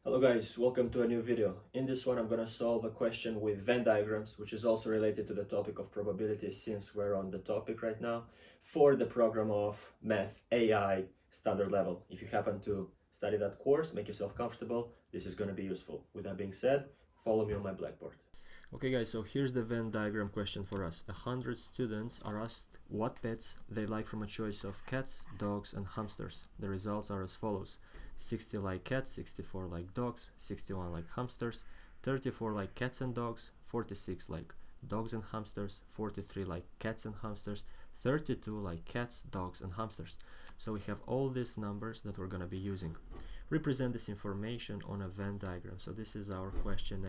Hello guys, welcome to a new video. In this one I'm going to solve a question with Venn diagrams, which is also related to the topic of probability since we're on the topic right now, for the program of Math AI standard level. If you happen to study that course, make yourself comfortable, this is going to be useful. With that being said, follow me on my blackboard. Okay guys, so here's the Venn diagram question for us. 100 students are asked what pets they like from a choice of cats, dogs and hamsters. The results are as follows. 60 like cats, 64 like dogs, 61 like hamsters, 34 like cats and dogs, 46 like dogs and hamsters, 43 like cats and hamsters, 32 like cats, dogs and hamsters. So we have all these numbers that we're going to be using. Represent this information on a Venn diagram. So this is our question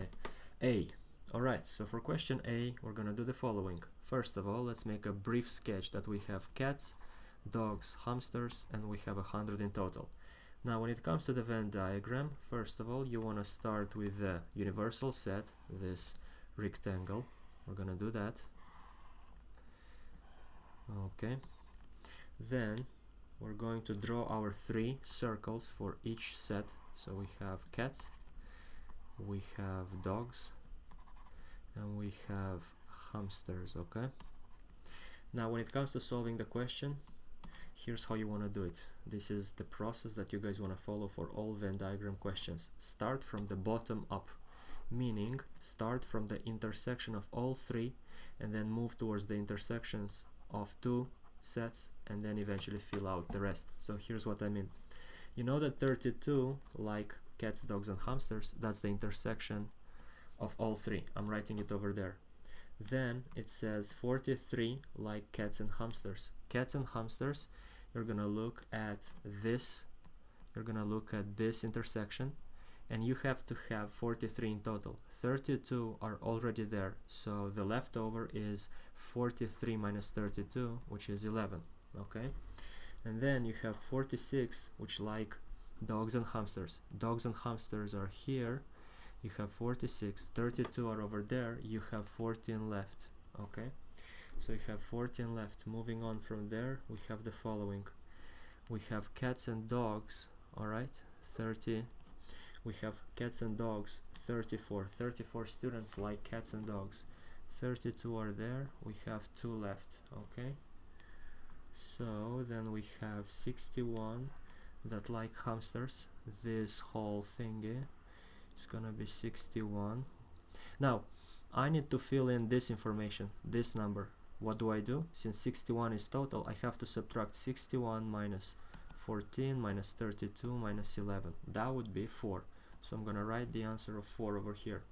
A. Alright, so for question A, we're gonna do the following. First of all, let's make a brief sketch that we have cats, dogs, hamsters, and we have 100 in total. Now, when it comes to the Venn diagram, first of all, you want to start with the universal set, this rectangle. We're gonna do that. Okay. Then, we're going to draw our 3 circles for each set. So we have cats, we have dogs, and we have hamsters. Okay, now when it comes to solving the question, here's how you want to do it. This is the process that you guys want to follow for all Venn diagram questions. Start from the bottom up, meaning start from the intersection of all 3 and then move towards the intersections of 2 sets and then eventually fill out the rest. So here's what I mean. You know that 32 like cats, dogs and hamsters, that's the intersection of all 3. I'm writing it over there. Then it says 43 like cats and hamsters. Cats and hamsters, you're gonna look at this, intersection, and you have to have 43 in total. 32 are already there, so the leftover is 43 minus 32, which is 11. Okay, and then you have 46, which like dogs and hamsters. Dogs and hamsters are here. You have 46, 32 are over there, you have 14 left. Okay, so you have 14 left. Moving on from there, we have the following. We have cats and dogs, alright, 30. We have cats and dogs, 34. 34 students like cats and dogs. 32 are there, we have 2 left. Okay, so then we have 61 that like hamsters. This whole thingy, it's gonna be 61. Now I need to fill in this information, this number. What do I do? Since 61 is total, I have to subtract 61 minus 14 minus 32 minus 11. That would be 4. So I'm gonna write the answer of 4 over here.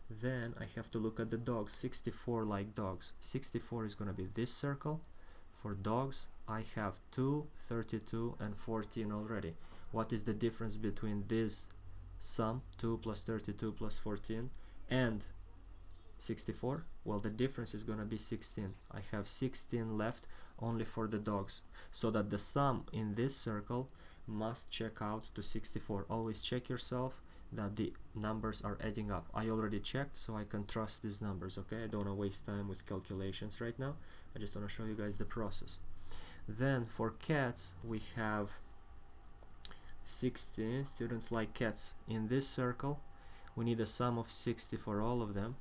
Then I have to look at the dogs. 64 like dogs. 64 is gonna be this circle. For dogs, I have 2, 32 and 14 already. What is the difference between this sum, 2 plus 32 plus 14 and 64? Well, the difference is gonna be 16. I have 16 left only for the dogs, so that the sum in this circle must check out to 64. Always check yourself that the numbers are adding up. I already checked, so I can trust these numbers. Okay, I don't want to waste time with calculations right now. I just want to show you guys the process. Then for cats, we have 60 students like cats. In this circle, we need a sum of 60 for all of them.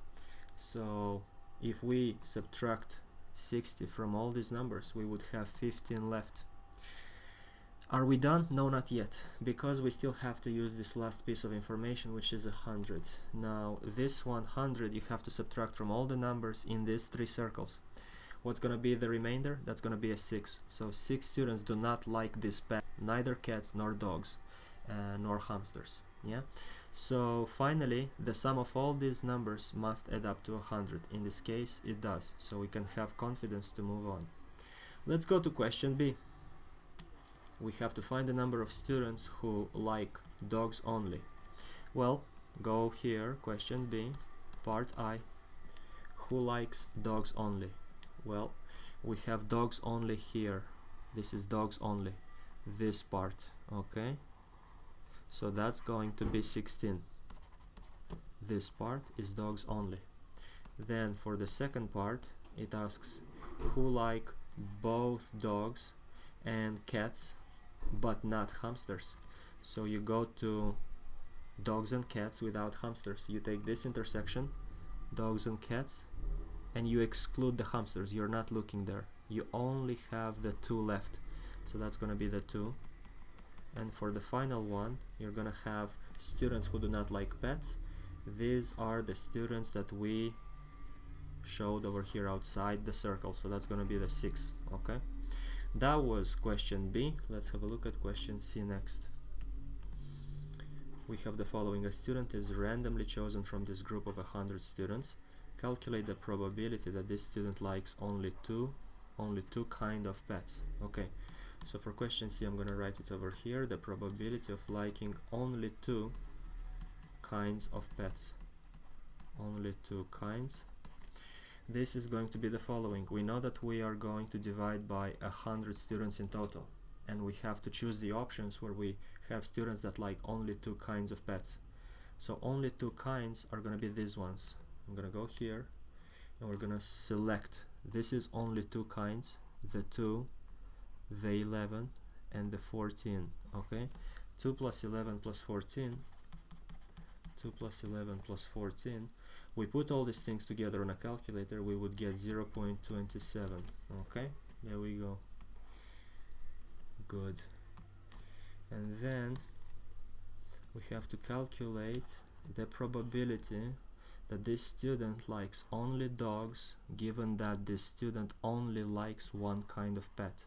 So if we subtract 60 from all these numbers, we would have 15 left. Are we done? No, not yet, because we still have to use this last piece of information, which is 100. Now this 100 you have to subtract from all the numbers in these 3 circles. What's gonna be the remainder? That's gonna be a 6. So 6 students do not like this pet, neither cats nor dogs nor hamsters. Yeah, so finally the sum of all these numbers must add up to 100. In this case it does, so we can have confidence to move on. Let's go to question B. We have to find the number of students who like dogs only. Well, go here, question B, part I. Who likes dogs only? Well, we have dogs only here. This is dogs only, this part. Okay, so that's going to be 16. This part is dogs only. Then for the second part, it asks who like both dogs and cats but not hamsters. So you go to dogs and cats without hamsters. You take this intersection, dogs and cats, and you exclude the hamsters. You're not looking there. You only have the 2 left. So that's going to be the 2. And for the final one, you're going to have students who do not like pets. These are the students that we showed over here outside the circle. So that's going to be the 6. Okay. That was question B. Let's have a look at question C next. We have the following. A student is randomly chosen from this group of 100 students. Calculate the probability that this student likes only two kind of pets. Okay, so for question C, I'm going to write it over here. The probability of liking only 2 kinds of pets. Only 2 kinds. This is going to be the following. We know that we are going to divide by 100 students in total, and we have to choose the options where we have students that like only 2 kinds of pets. So only 2 kinds are going to be these ones. I'm going to go here and we're going to select. This is only 2 kinds, the 2, the 11, and the 14. Okay, 2 plus 11 plus 14, 2 plus 11 plus 14. We put all these things together on a calculator, we would get 0.27. Okay, there we go. Good. And then we have to calculate the probability that this student likes only dogs, given that this student only likes 1 kind of pet.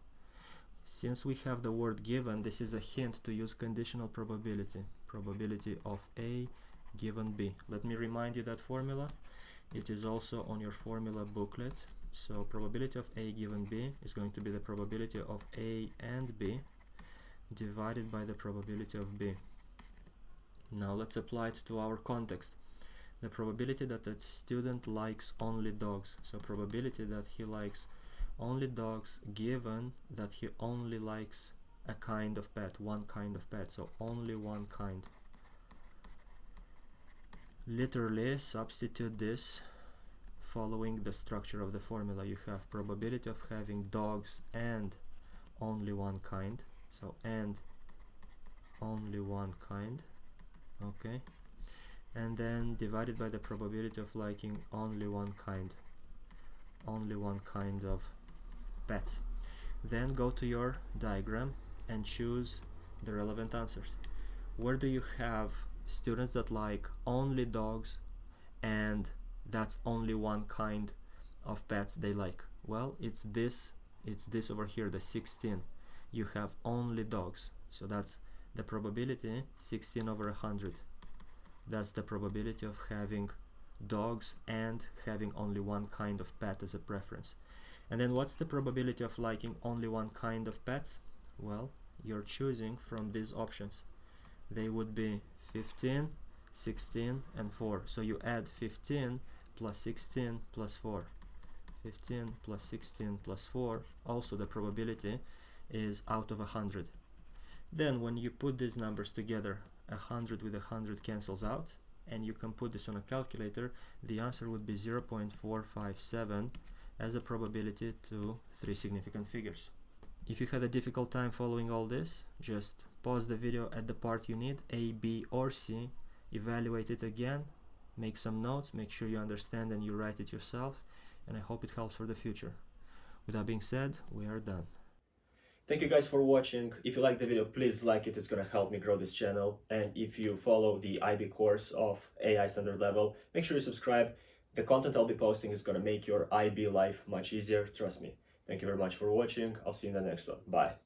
Since we have the word given, this is a hint to use conditional probability. Probability of A given B. Let me remind you that formula. It is also on your formula booklet. So probability of A given B is going to be the probability of A and B divided by the probability of B. Now let's apply it to our context. The probability that a student likes only dogs. So probability that he likes only dogs given that he only likes a kind of pet, 1 kind of pet. So only 1 kind. Literally substitute this following the structure of the formula. You have probability of having dogs and only 1 kind. So and only 1 kind. Okay. And then divided by the probability of liking only 1 kind. Only 1 kind of pets. Then go to your diagram and choose the relevant answers. Where do you have students that like only dogs and that's only 1 kind of pets they like? Well, it's this over here, the 16. You have only dogs, so that's the probability 16 over 100. That's the probability of having dogs and having only 1 kind of pet as a preference. And then what's the probability of liking only 1 kind of pets? Well, you're choosing from these options. They would be 15, 16, and 4. So you add 15 plus 16 plus 4. 15 plus 16 plus 4. Also the probability is out of 100. Then when you put these numbers together, 100 with 100 cancels out, and you can put this on a calculator. The answer would be 0.457 as a probability to 3 significant figures. If you had a difficult time following all this, just pause the video at the part you need, A, B, or C, evaluate it again, make some notes, make sure you understand and you write it yourself, and I hope it helps for the future. With that being said, we are done. Thank you guys for watching. If you like the video, please like it. It's going to help me grow this channel. And if you follow the IB course of AI Standard Level, make sure you subscribe. The content I'll be posting is going to make your IB life much easier. Trust me. Thank you very much for watching. I'll see you in the next one. Bye.